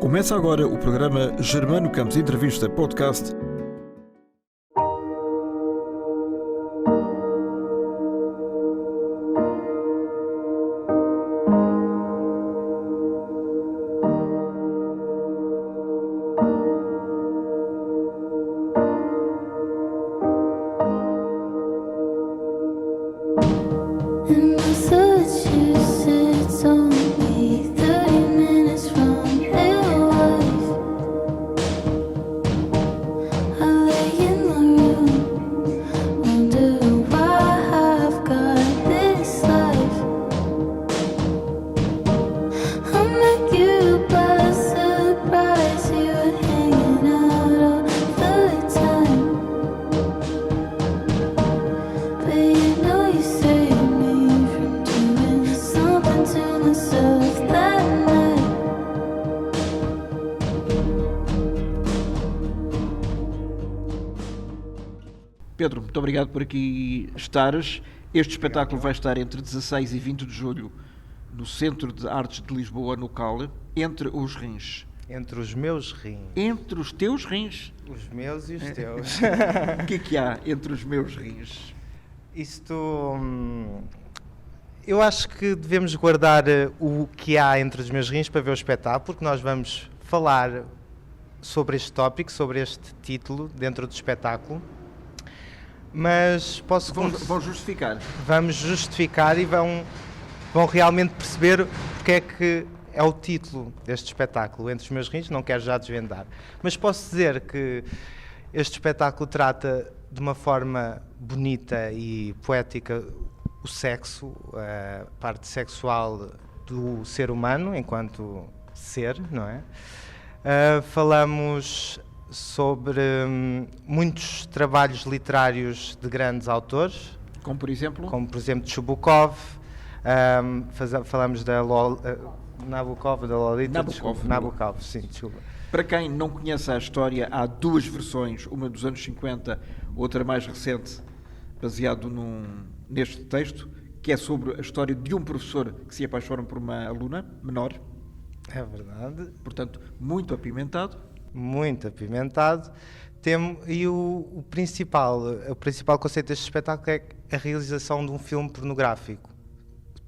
Começa agora o programa Germano Campos Entrevista Podcast. Pedro, muito obrigado por aqui estares. Este espetáculo vai estar entre 16 e 20 de julho no Centro de Artes de Lisboa, no CAL, Entre os Rins. Entre os meus rins. Entre os teus rins? Os meus e os teus. O que há entre os meus rins? Isto... eu acho que devemos guardar o que há entre os meus rins para ver o espetáculo, porque nós vamos falar sobre este tópico, sobre este título dentro do espetáculo. Mas posso... Vão justificar. Vamos justificar e vão realmente perceber porque é que é o título deste espetáculo, Entre os meus rins, não quero já desvendar. Mas posso dizer que este espetáculo trata de uma forma bonita e poética o sexo, a parte sexual do ser humano enquanto ser, não é? Falamos sobre muitos trabalhos literários de grandes autores. Como por exemplo? Como por exemplo Chubukov, falamos da Nabokov, da Lolita. Nabokov, sim, desculpa. Para quem não conhece a história, há duas versões, uma dos anos 50, outra mais recente, baseado neste texto, que é sobre a história de um professor que se apaixona por uma aluna menor. É verdade. Portanto, muito apimentado. Muito apimentado. E o principal conceito deste espetáculo é a realização de um filme pornográfico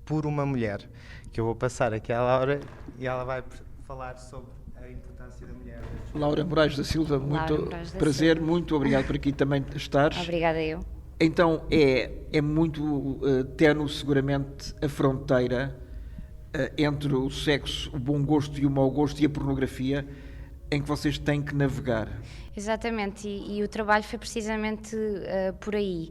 por uma mulher, que eu vou passar aqui à Laura e ela vai falar sobre a importância da mulher. Laura Moraes da Silva, muito prazer, muito obrigado por aqui também estares. Obrigada eu. Então é muito ténue seguramente a fronteira entre o sexo, o bom gosto e o mau gosto e a pornografia, em que vocês têm que navegar. Exatamente, e o trabalho foi precisamente por aí.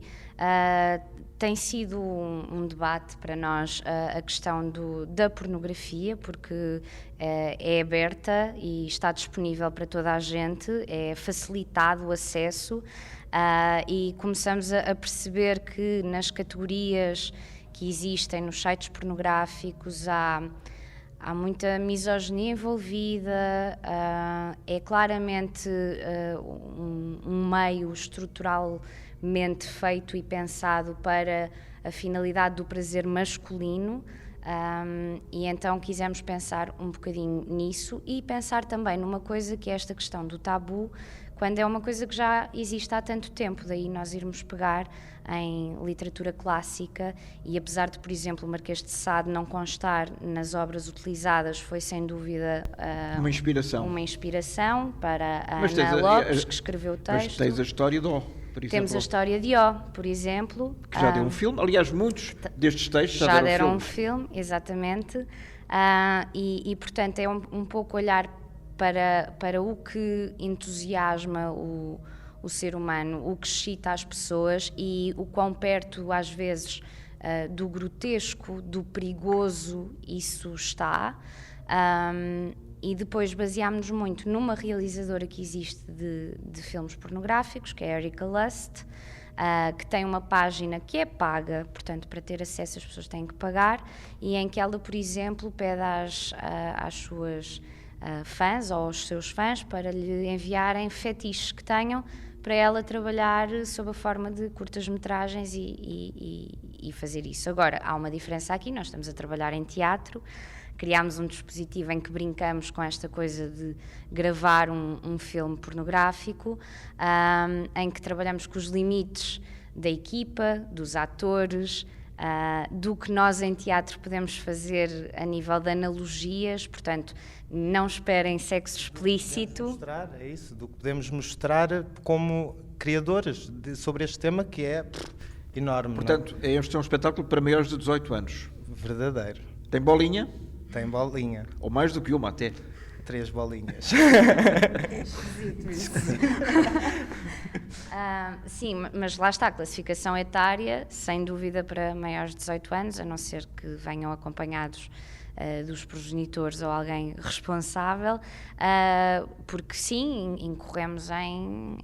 Tem sido um debate para nós a questão da pornografia, porque é aberta e está disponível para toda a gente, é facilitado o acesso e começamos a perceber que nas categorias que existem nos sites pornográficos há muita misoginia envolvida, é claramente um meio estruturalmente feito e pensado para a finalidade do prazer masculino, e então quisemos pensar um bocadinho nisso e pensar também numa coisa que é esta questão do tabu, quando é uma coisa que já existe há tanto tempo, daí nós irmos pegar em literatura clássica e apesar de, por exemplo, o Marquês de Sade não constar nas obras utilizadas, foi sem dúvida uma inspiração para a Ana Lopes, que escreveu o texto. Mas tens a história de O, por exemplo. Temos a história de O, por exemplo. Que já deu um filme, aliás, muitos destes textos já deram um filme, exatamente, e portanto é um pouco olhar para o que entusiasma o ser humano, o que excita as pessoas e o quão perto, às vezes, do grotesco, do perigoso isso está. E depois baseámos-nos muito numa realizadora que existe de filmes pornográficos, que é a Erika Lust, que tem uma página que é paga, portanto, para ter acesso as pessoas têm que pagar, e em que ela, por exemplo, pede às suas fãs ou aos seus fãs para lhe enviarem fetiches que tenham para ela trabalhar sob a forma de curtas-metragens e fazer isso. Agora, há uma diferença aqui, nós estamos a trabalhar em teatro, criámos um dispositivo em que brincamos com esta coisa de gravar um filme pornográfico, em que trabalhamos com os limites da equipa, dos atores, do que nós em teatro podemos fazer a nível de analogias, portanto, não esperem sexo explícito. Mostrar, é isso, do que podemos mostrar como criadores sobre este tema que é enorme. Portanto, este é um espetáculo para maiores de 18 anos. Verdadeiro. Tem bolinha? Tem bolinha. Ou mais do que uma até. 3 bolinhas. Sim, mas lá está, a classificação etária, sem dúvida para maiores de 18 anos, a não ser que venham acompanhados dos progenitores ou alguém responsável, porque sim, incorremos em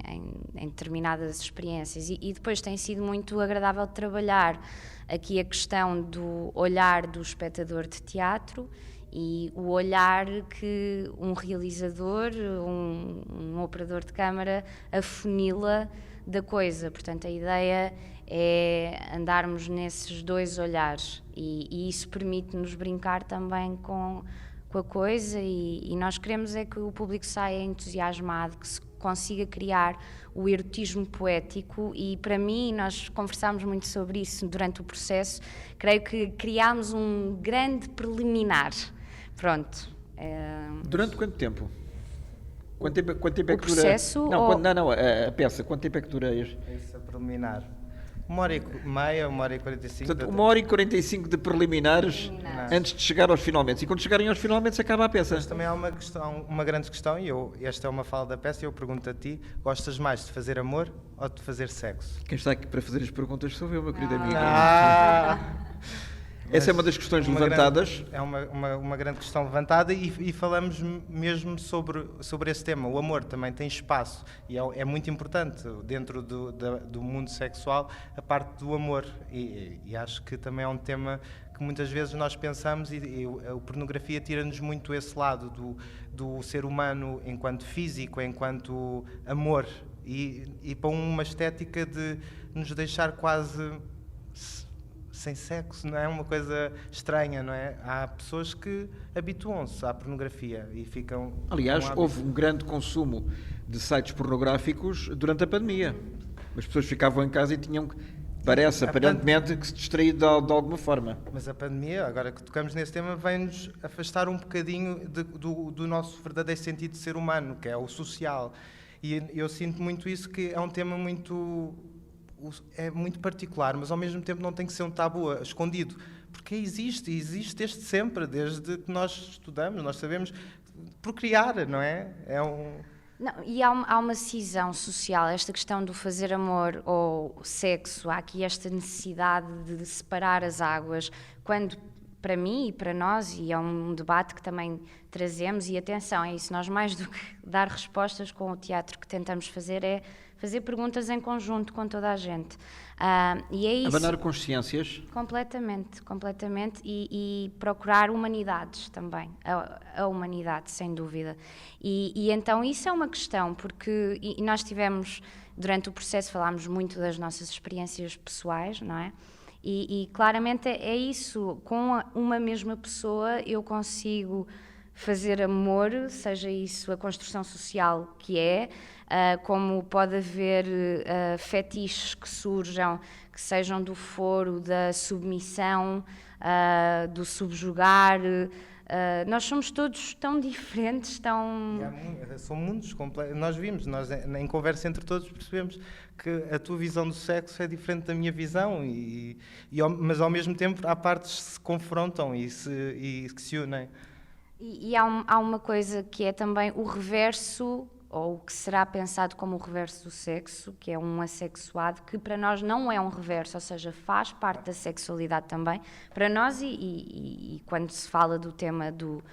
determinadas experiências e depois tem sido muito agradável trabalhar aqui a questão do olhar do espectador de teatro e o olhar que um realizador, um operador de câmara afunila da coisa. Portanto, a ideia é andarmos nesses dois olhares e isso permite-nos brincar também com a coisa e nós queremos é que o público saia entusiasmado, que se consiga criar o erotismo poético e para mim, nós conversámos muito sobre isso durante o processo, creio que criámos um grande preliminar. Pronto. Durante quanto tempo? Quanto tempo é que dura? Processo? Não, a peça. Quanto tempo é que dura este? Isso é preliminar. 1h30, 1h45. Portanto, 1h45 de preliminares antes de chegar aos finalmente. E quando chegarem aos finalmente, se acaba a peça. Mas também há uma grande questão, e esta é uma fala da peça, e eu pergunto a ti, gostas mais de fazer amor ou de fazer sexo? Quem está aqui para fazer as perguntas sou eu, meu querido amigo. Mas essa é uma das questões levantadas. É uma grande questão levantada e falamos mesmo sobre esse tema. O amor também tem espaço e é muito importante dentro do mundo sexual a parte do amor e acho que também é um tema que muitas vezes nós pensamos e a pornografia tira-nos muito esse lado do ser humano enquanto físico, enquanto amor e para uma estética de nos deixar quase sem sexo, não é? Uma coisa estranha, não é? Há pessoas que habituam-se à pornografia e ficam... Aliás, houve um grande consumo de sites pornográficos durante a pandemia. As pessoas ficavam em casa e tinham, aparentemente, que se distrair de alguma forma. Mas a pandemia, agora que tocamos nesse tema, vem-nos afastar um bocadinho do nosso verdadeiro sentido de ser humano, que é o social. E eu sinto muito isso, que é um tema muito particular, mas ao mesmo tempo não tem que ser um tabu escondido, porque existe desde sempre, desde que nós estudamos, nós sabemos procriar, não é? Não, e há uma cisão social, esta questão do fazer amor ou sexo, há aqui esta necessidade de separar as águas, quando para mim e para nós, e é um debate que também trazemos, e atenção, é isso, nós mais do que dar respostas com o teatro que tentamos fazer é fazer perguntas em conjunto com toda a gente. E é isso. Abanar consciências. Completamente. E procurar humanidades também. A humanidade, sem dúvida. E então isso é uma questão, porque nós tivemos, durante o processo, falámos muito das nossas experiências pessoais, não é? E claramente é isso. Com uma mesma pessoa eu consigo fazer amor, seja isso a construção social que é, como pode haver fetiches que surjam, que sejam do foro, da submissão, do subjugar. Nós somos todos tão diferentes, tão... São mundos completos. Nós vimos, em conversa entre todos percebemos que a tua visão do sexo é diferente da minha visão, mas ao mesmo tempo há partes que se confrontam e que se unem. E há uma coisa que é também o reverso, ou o que será pensado como o reverso do sexo, que é um assexuado, que para nós não é um reverso, ou seja, faz parte da sexualidade também. Para nós, e quando se fala do tema do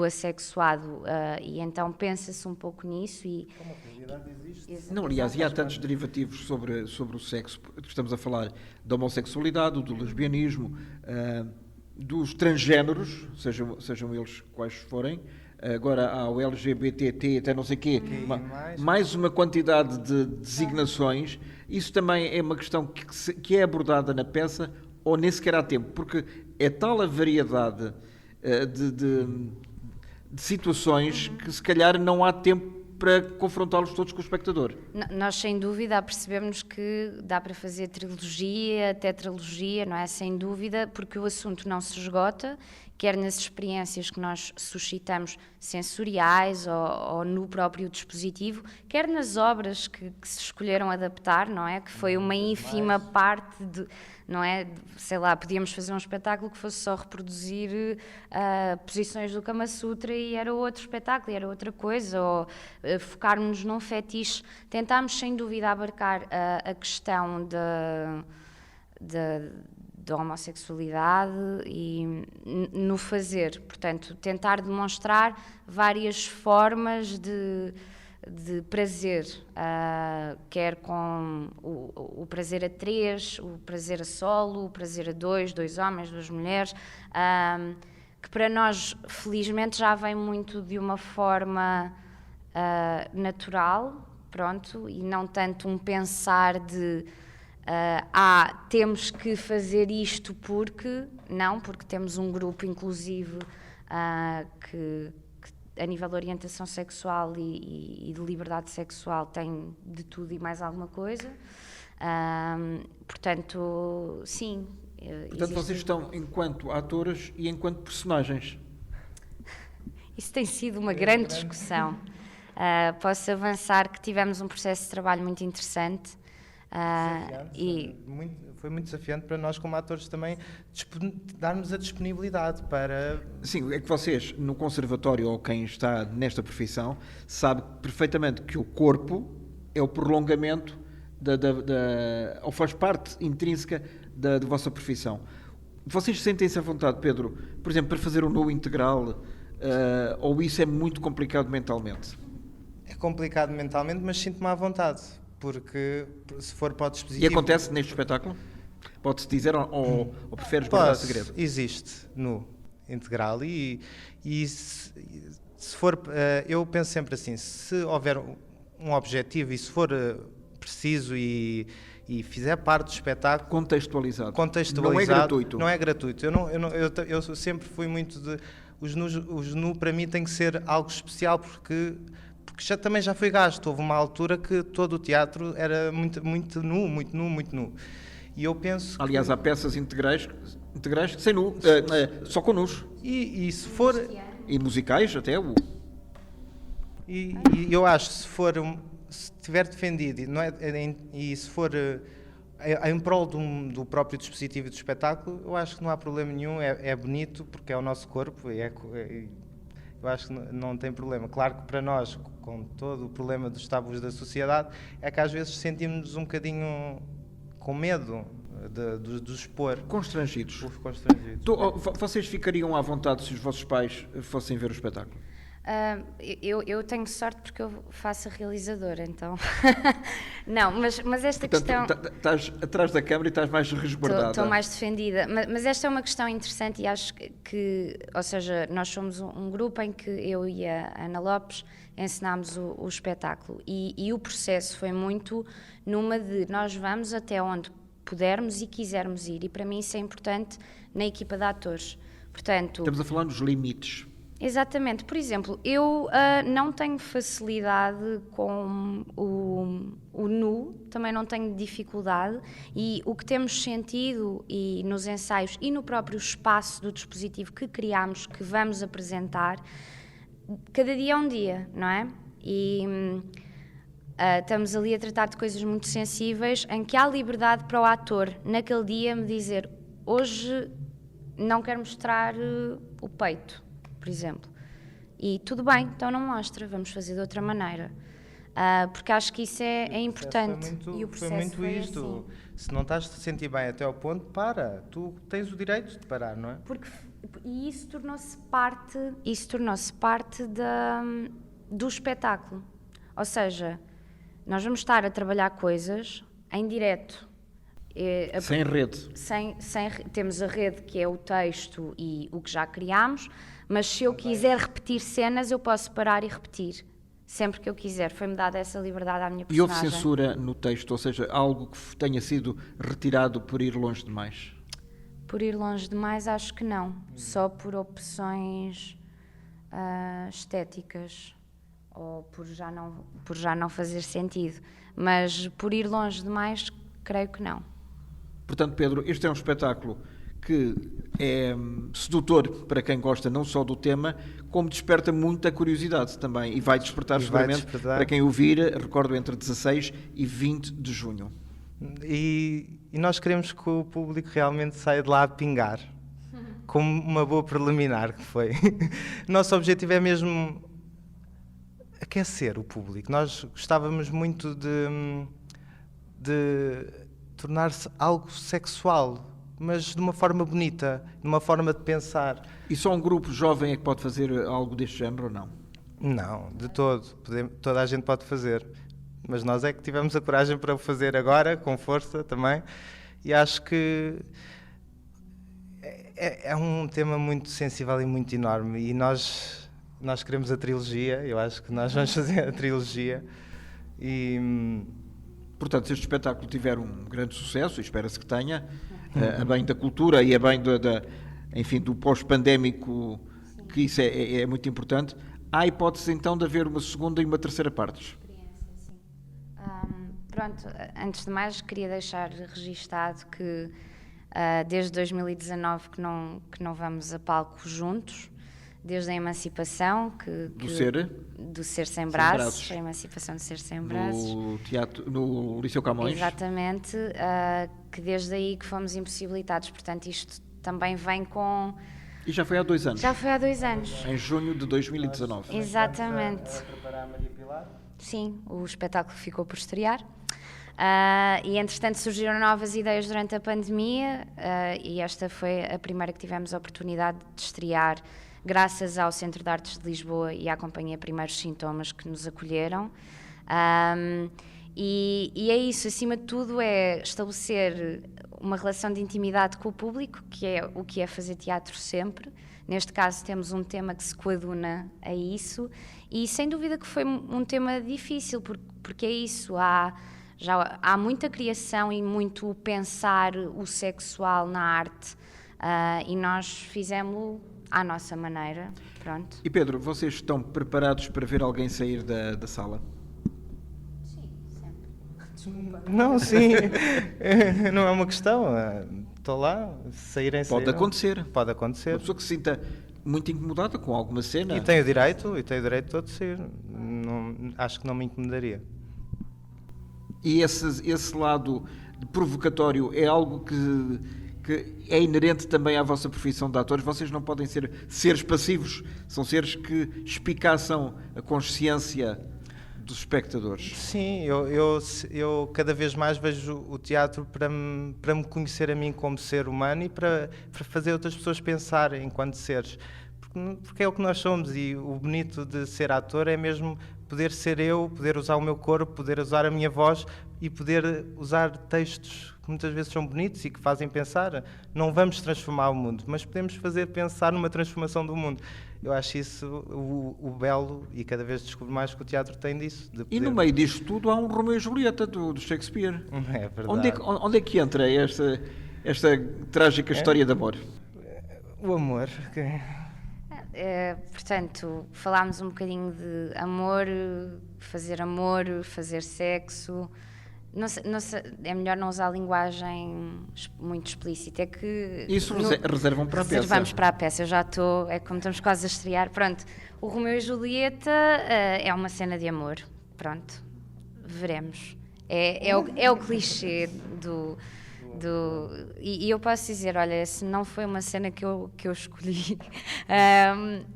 assexuado, e então pensa-se um pouco nisso e... Como a realidade existe. Não, aliás, e há tantos derivativos sobre o sexo. Estamos a falar da homossexualidade, do lesbianismo, dos transgéneros, sejam eles quais forem, agora há o LGBTT, até não sei o quê, mais uma quantidade de designações. Isso também é uma questão que é abordada na peça ou nem sequer há tempo, porque é tal a variedade de situações que se calhar não há tempo para confrontá-los todos com o espectador. Nós, sem dúvida, percebemos que dá para fazer trilogia, tetralogia, não é? Sem dúvida, porque o assunto não se esgota, quer nas experiências que nós suscitamos sensoriais ou no próprio dispositivo, quer nas obras que se escolheram adaptar, não é? Que foi uma ínfima parte de, não é? Sei lá, podíamos fazer um espetáculo que fosse só reproduzir posições do Kama Sutra e era outro espetáculo, e era outra coisa, ou focarmos num fetiche. Tentámos, sem dúvida, abarcar a questão da homossexualidade e no fazer, portanto, tentar demonstrar várias formas de prazer, quer com o prazer a três, o prazer a solo, o prazer a dois homens, duas mulheres, que para nós, felizmente, já vem muito de uma forma natural, pronto, e não tanto um pensar de temos que fazer isto porque temos um grupo inclusivo que a nível de orientação sexual e de liberdade sexual tem de tudo e mais alguma coisa. Portanto, sim. Portanto, vocês estão enquanto atores e enquanto personagens. Isso tem sido uma grande discussão. Posso avançar que tivemos um processo de trabalho muito interessante. Foi muito desafiante para nós como atores também darmos a disponibilidade para... Sim, é que vocês no conservatório ou quem está nesta profissão sabe perfeitamente que o corpo é o prolongamento ou faz parte intrínseca da vossa profissão. Vocês sentem-se à vontade, Pedro, por exemplo, para fazer um nu integral, ou isso é muito complicado mentalmente? É complicado mentalmente, mas sinto-me à vontade. Porque se for para o dispositivo... E acontece neste espetáculo? Pode-se dizer ou preferes guardar segredo? Existe no integral e se for... eu penso sempre assim, se houver um objetivo e se for preciso e fizer parte do espetáculo... Contextualizado. Não é gratuito. Não é gratuito. Eu sempre fui muito de... Os nu para mim tem que ser algo especial porque também já foi gasto. Houve uma altura que todo o teatro era muito nu. E eu penso Aliás, há peças integrais sem nu, só com nus. E se for... E musicais até. E eu acho que se tiver defendido e se for em prol do próprio dispositivo do espetáculo, eu acho que não há problema nenhum. É bonito porque é o nosso corpo e eu acho que não tem problema. Claro que para nós, com todo o problema dos tabus da sociedade, é que às vezes sentimos um bocadinho com medo de expor. Constrangidos. Vocês ficariam à vontade se os vossos pais fossem ver o espetáculo? Eu tenho sorte porque eu faço a realizadora, então... Não, mas esta Portanto, questão... Estás atrás da câmara e estás mais resguardada. Estou mais defendida, mas esta é uma questão interessante e acho que, ou seja, nós somos um grupo em que eu e a Ana Lopes ensinámos o espetáculo e o processo foi muito numa de nós vamos até onde pudermos e quisermos ir, e para mim isso é importante na equipa de atores. Portanto, estamos a falar nos limites. Exatamente. Por exemplo, eu não tenho facilidade com o nu, também não tenho dificuldade, e o que temos sentido e nos ensaios e no próprio espaço do dispositivo que criámos, que vamos apresentar, cada dia é um dia, não é? E estamos ali a tratar de coisas muito sensíveis, em que há liberdade para o ator, naquele dia, me dizer, hoje não quero mostrar o peito, por exemplo. E tudo bem, então não mostra, vamos fazer de outra maneira. Porque acho que isso é importante. E o processo foi muito isto. Assim. Se não estás a te sentir bem até ao ponto, para. Tu tens o direito de parar, não é? E isso tornou-se parte do espetáculo. Ou seja, nós vamos estar a trabalhar coisas em direto. Sem rede. Temos a rede, que é o texto e o que já criámos, mas se eu quiser repetir cenas, eu posso parar e repetir, sempre que eu quiser. Foi-me dada essa liberdade à minha personagem. E houve censura no texto, ou seja, algo que tenha sido retirado por ir longe demais? Por ir longe demais, acho que não. Só por opções estéticas ou por já não fazer sentido. Mas por ir longe demais, creio que não. Portanto, Pedro, este é um espetáculo que é sedutor para quem gosta não só do tema, como desperta muita curiosidade também. E vai despertar seguramente para quem o vir, recordo, entre 16 e 20 de junho. E nós queremos que o público realmente saia de lá a pingar, como uma boa preliminar que foi. Nosso objetivo é mesmo aquecer o público. Nós gostávamos muito de tornar-se algo sexual, mas de uma forma bonita, de uma forma de pensar. E só um grupo jovem é que pode fazer algo deste género ou não? Não, de todo. Toda a gente pode fazer. Mas nós é que tivemos a coragem para o fazer agora, com força também. E acho que é um tema muito sensível e muito enorme. E nós queremos a trilogia. Eu acho que nós vamos fazer a trilogia. Portanto, se este espetáculo tiver um grande sucesso, e espera-se que tenha, a bem da cultura e a bem enfim, do pós-pandémico, que isso é muito importante, há hipótese então de haver uma segunda e uma terceira partes. Pronto, antes de mais queria deixar registado que desde 2019 que não vamos a palco juntos, desde a emancipação do Ser Sem Braços, a emancipação do Ser Sem Braços. No Liceu Camões. Exatamente, que desde aí que fomos impossibilitados, portanto isto também vem com... E já foi há 2 anos. Já foi há 2 anos. Em junho de 2019. Exatamente. A preparar a Maria Pilar? Sim, o espetáculo ficou por estrear. E entretanto surgiram novas ideias durante a pandemia e esta foi a primeira que tivemos a oportunidade de estrear graças ao Centro de Artes de Lisboa e à Companhia Primeiros Sintomas que nos acolheram. E é isso, acima de tudo, é estabelecer uma relação de intimidade com o público, que é o que é fazer teatro sempre. Neste caso temos um tema que se coaduna a isso e sem dúvida que foi um tema difícil, porque é isso, há muita criação e muito pensar o sexual na arte e nós fizemos-lo à nossa maneira, pronto. E Pedro, vocês estão preparados para ver alguém sair da sala? Sim, sempre. Não, sim, não é uma questão, estou lá, saírem. Pode acontecer. Pode acontecer. Uma pessoa que se sinta muito incomodada com alguma cena. E tem o direito todo de ser, acho que não me incomodaria. E esse lado provocatório é algo que é inerente também à vossa profissão de atores. Vocês não podem ser seres passivos, são seres que espicaçam a consciência dos espectadores. Sim, eu cada vez mais vejo o teatro para me conhecer a mim como ser humano e para fazer outras pessoas pensarem enquanto seres. Porque é o que nós somos e o bonito de ser ator é mesmo poder ser eu, poder usar o meu corpo, poder usar a minha voz e poder usar textos que muitas vezes são bonitos e que fazem pensar. Não vamos transformar o mundo, mas podemos fazer pensar numa transformação do mundo. Eu acho isso o belo e cada vez descubro mais que o teatro tem disso. E no meio disto tudo há um Romeu e Julieta do Shakespeare. É verdade. Onde é que entra esta trágica história de amor? O amor. Portanto, falámos um bocadinho de amor, fazer sexo. Não sei, é melhor não usar linguagem muito explícita. É que isso reservam para a peça. Reservamos para a peça. Eu já estou, é como estamos quase a estrear. Pronto, o Romeu e Julieta é uma cena de amor. Pronto, veremos. É o clichê e eu posso dizer, olha, se não foi uma cena que eu escolhi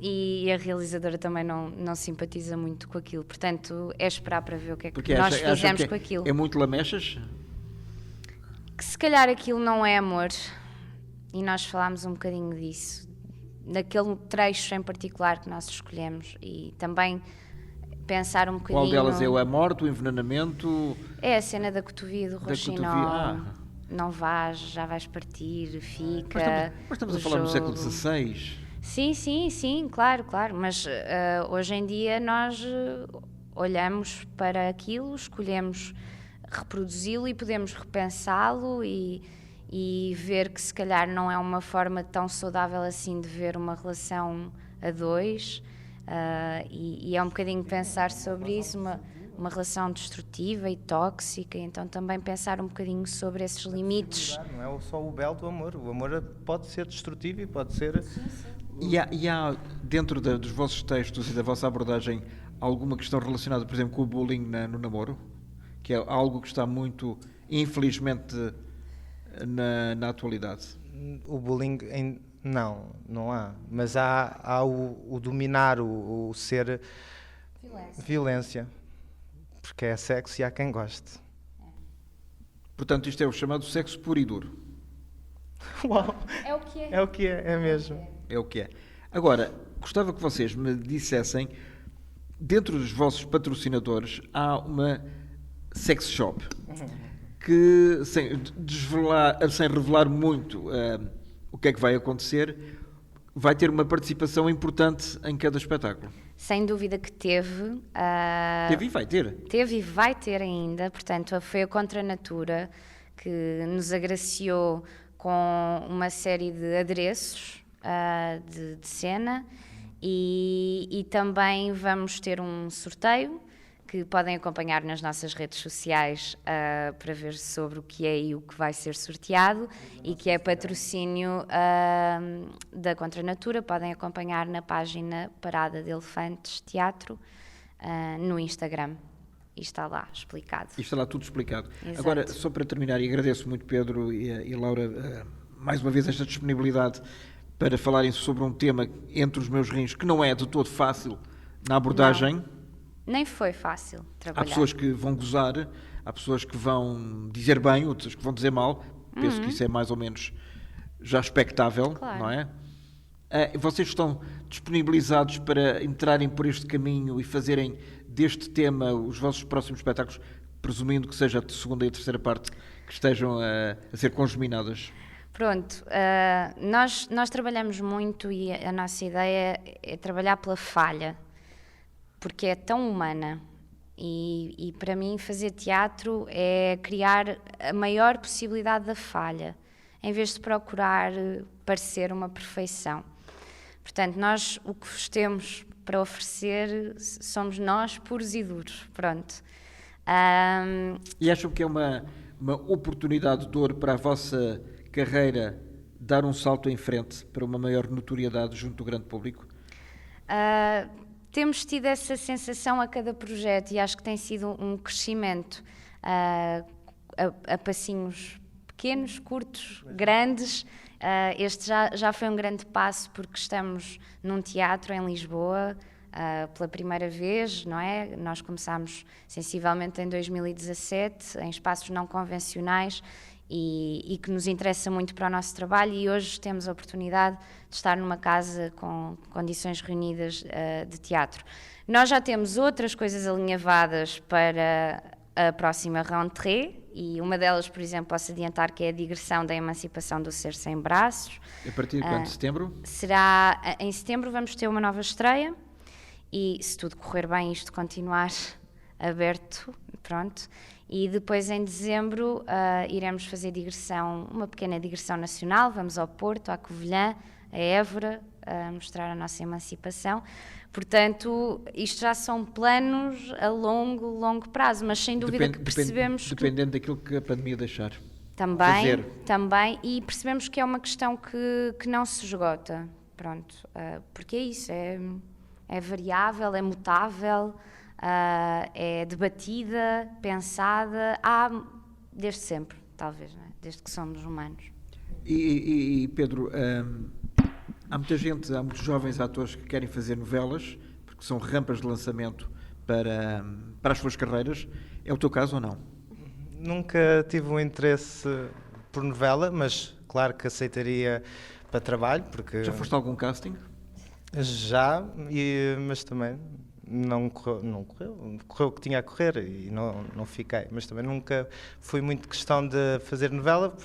e a realizadora também não simpatiza muito com aquilo, portanto é esperar para ver o que é que nós fizemos com aquilo. É muito lamechas? Que se calhar aquilo não é amor e nós falámos um bocadinho disso, naquele trecho em particular que nós escolhemos e também pensar um bocadinho... Qual delas é a morte, o envenenamento? É a cena da cotovia do Rochinol. Não vais, já vais partir, fica... Mas estamos a falar no século XVI. Sim, claro. Mas hoje em dia nós olhamos para aquilo, escolhemos reproduzi-lo e podemos repensá-lo e e ver que se calhar não é uma forma tão saudável assim de ver uma relação a dois, e é um bocadinho pensar sobre isso, uma relação destrutiva e tóxica, então também pensar um bocadinho sobre esses limites. Não é só o belo do amor, o amor pode ser destrutivo e pode ser... E há dentro dos vossos textos e da vossa abordagem alguma questão relacionada, por exemplo, com o bullying no namoro? Que é algo que está muito, infelizmente, na atualidade. O bullying, não há. Mas há o dominar, o ser violência. Porque é sexo e há quem goste. Portanto, isto é o chamado sexo puro e duro. Uau! É o que é. É o que é mesmo. É o que é. Agora, gostava que vocês me dissessem, dentro dos vossos patrocinadores, há uma sex shop que, sem revelar muito o que é que vai acontecer, vai ter uma participação importante em cada espetáculo. Sem dúvida que teve. Teve e vai ter. Teve e vai ter ainda, portanto, foi a Contra Natura que nos agraciou com uma série de adereços de cena e também vamos ter um sorteio que podem acompanhar nas nossas redes sociais para ver sobre o que é e o que vai ser sorteado e que é patrocínio da Contra Natura. Podem acompanhar na página Parada de Elefantes Teatro no Instagram. E está lá explicado. E está lá tudo explicado. Exato. Agora, só para terminar, e agradeço muito Pedro e Laura mais uma vez esta disponibilidade para falarem sobre um tema entre os meus rins que não é de todo fácil na abordagem. Não, nem foi fácil trabalhar. Há pessoas que vão gozar, há pessoas que vão dizer bem, outras que vão dizer mal. Penso que isso é mais ou menos já expectável, Claro. não é? Vocês estão disponibilizados para entrarem por este caminho e fazerem deste tema os vossos próximos espetáculos, presumindo que seja a segunda e a terceira parte que estejam a ser congeminadas? Pronto, nós trabalhamos muito e a nossa ideia é trabalhar pela falha, porque é tão humana e para mim fazer teatro é criar a maior possibilidade da falha, em vez de procurar parecer uma perfeição. Portanto, nós o que vos temos para oferecer somos nós puros e duros, pronto. E acham que é uma oportunidade de ouro para a vossa carreira dar um salto em frente para uma maior notoriedade junto do grande público? Temos tido essa sensação a cada projeto e acho que tem sido um crescimento a passinhos pequenos, curtos, grandes. Este já foi um grande passo porque estamos num teatro em Lisboa pela primeira vez, não é? Nós começámos sensivelmente em 2017 em espaços não convencionais e que nos interessa muito para o nosso trabalho e hoje temos a oportunidade de estar numa casa com condições reunidas de teatro. Nós já temos outras coisas alinhavadas para a próxima rentrée e uma delas, por exemplo, posso adiantar que é a digressão da emancipação do ser sem braços. A partir de quando? De setembro? Será em setembro, vamos ter uma nova estreia e se tudo correr bem isto continuar aberto, pronto. E depois em dezembro iremos fazer uma pequena digressão nacional, vamos ao Porto, à Covilhã, a Évora, a mostrar a nossa emancipação. Portanto, isto já são planos a longo prazo, mas sem dúvida que percebemos dependendo daquilo que a pandemia deixar. Também, e percebemos que é uma questão que não se esgota, pronto, porque é isso, é variável, é mutável, é debatida, pensada, desde sempre, talvez, não é? Desde que somos humanos. E Pedro, há muitos jovens atores que querem fazer novelas, porque são rampas de lançamento para as suas carreiras. É o teu caso ou não? Nunca tive um interesse por novela, mas claro que aceitaria para trabalho, porque... Já foste a algum casting? Já, mas também não correu o que tinha a correr e não fiquei, mas também nunca fui muito questão de fazer novela,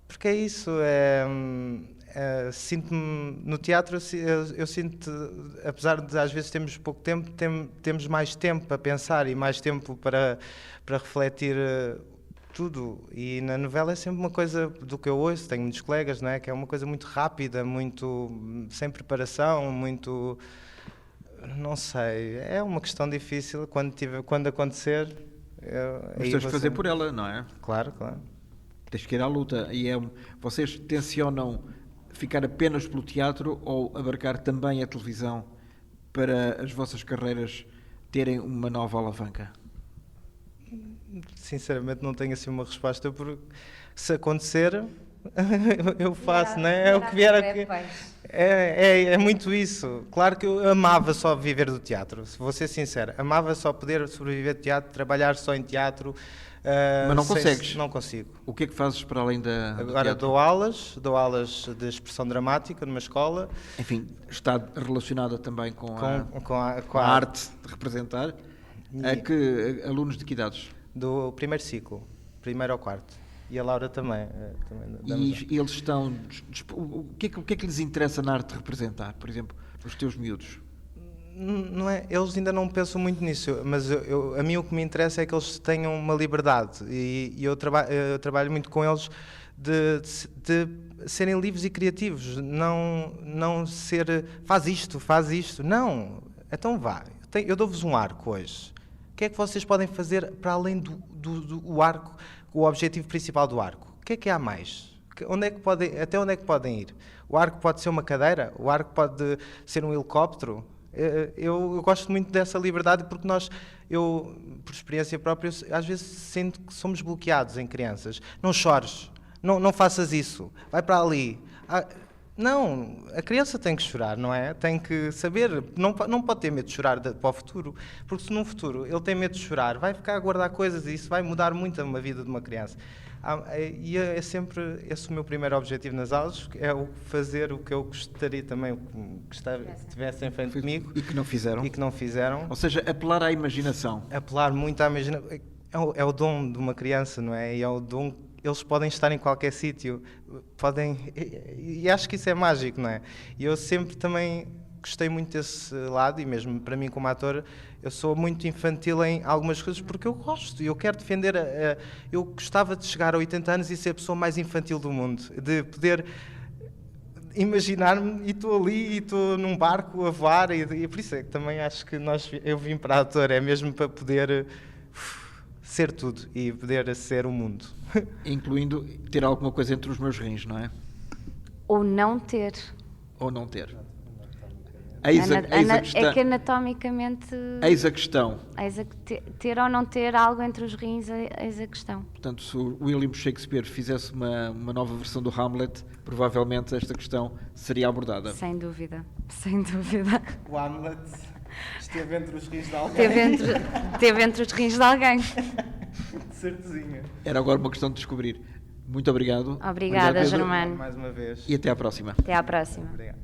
porque é isso, sinto-me no teatro, eu sinto, apesar de às vezes termos pouco tempo, temos mais tempo para pensar e mais tempo para refletir tudo. E na novela é sempre uma coisa do que eu ouço, tenho muitos colegas, não é? Que é uma coisa muito rápida, muito sem preparação, muito... Não sei, é uma questão difícil. Quando acontecer... Mas tens de fazer por ela, não é? Claro, claro. Tens que ir à luta. Vocês tencionam ficar apenas pelo teatro ou abarcar também a televisão para as vossas carreiras terem uma nova alavanca? Sinceramente não tenho assim uma resposta, porque se acontecer eu faço, não é? É o que vier aqui. É muito isso. Claro que eu amava só viver do teatro, se vou ser sincero. Amava só poder sobreviver do teatro, trabalhar só em teatro. Mas não consegues? Não consigo. O que é que fazes para além do Agora teatro? dou aulas de expressão dramática numa escola. Enfim, está relacionada também com a a arte de representar. Alunos de que idades? Do primeiro ciclo, primeiro ao quarto. E a Laura também. E eles estão... O que é que lhes interessa na arte de representar, por exemplo, os teus miúdos? Não é, eles ainda não pensam muito nisso, mas a mim o que me interessa é que eles tenham uma liberdade, e eu trabalho muito com eles de serem livres e criativos, não ser faz isto, não, então vá, eu dou-vos um arco hoje, o que é que vocês podem fazer para além do arco, o objetivo principal do arco, o que é que há mais? Até onde é que podem ir? O arco pode ser uma cadeira, o arco pode ser um helicóptero. Eu gosto muito dessa liberdade, porque eu, por experiência própria, às vezes sinto que somos bloqueados em crianças. Não chores, não faças isso, vai para ali. Não, a criança tem que chorar, não é? Tem que saber, não pode ter medo de chorar para o futuro, porque se no futuro ele tem medo de chorar, vai ficar a guardar coisas e isso vai mudar muito a vida de uma criança. E é sempre esse o meu primeiro objetivo nas aulas, é fazer o que eu gostaria também que tivessem feito comigo. E que não fizeram. Ou seja, apelar à imaginação. Apelar muito à imaginação. É o dom de uma criança, não é? E é o dom. Eles podem estar em qualquer sítio, e acho que isso é mágico, não é? E eu sempre também gostei muito desse lado, e mesmo para mim como ator, eu sou muito infantil em algumas coisas, porque eu gosto, e eu quero defender, eu gostava de chegar a 80 anos e ser a pessoa mais infantil do mundo, de poder imaginar-me, e estou ali, e estou num barco a voar, e por isso é que também acho que eu vim para ator, é mesmo para poder ser tudo e poder ser o mundo. Incluindo ter alguma coisa entre os meus rins, não é? Ou não ter. Eis a questão. É que anatomicamente... Eis a questão. Ter ou não ter algo entre os rins, eis a questão. Portanto, se o William Shakespeare fizesse uma nova versão do Hamlet, provavelmente esta questão seria abordada. Sem dúvida. O Hamlet esteve entre os rins de alguém. Teve entre os rins de alguém. Certezinha. Era agora uma questão de descobrir. Muito obrigado. Obrigada, Germano. Mais uma vez. E até à próxima. Até à próxima. Obrigado.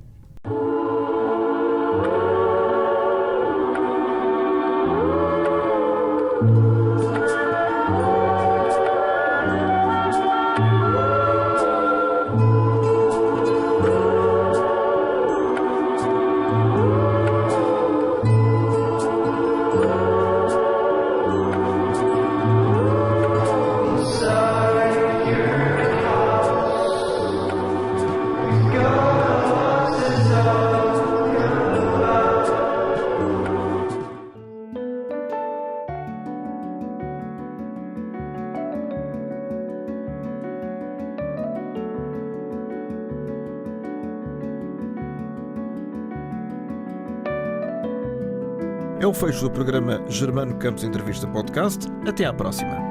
É o fecho do programa Germano Campos Entrevista Podcast. Até à próxima.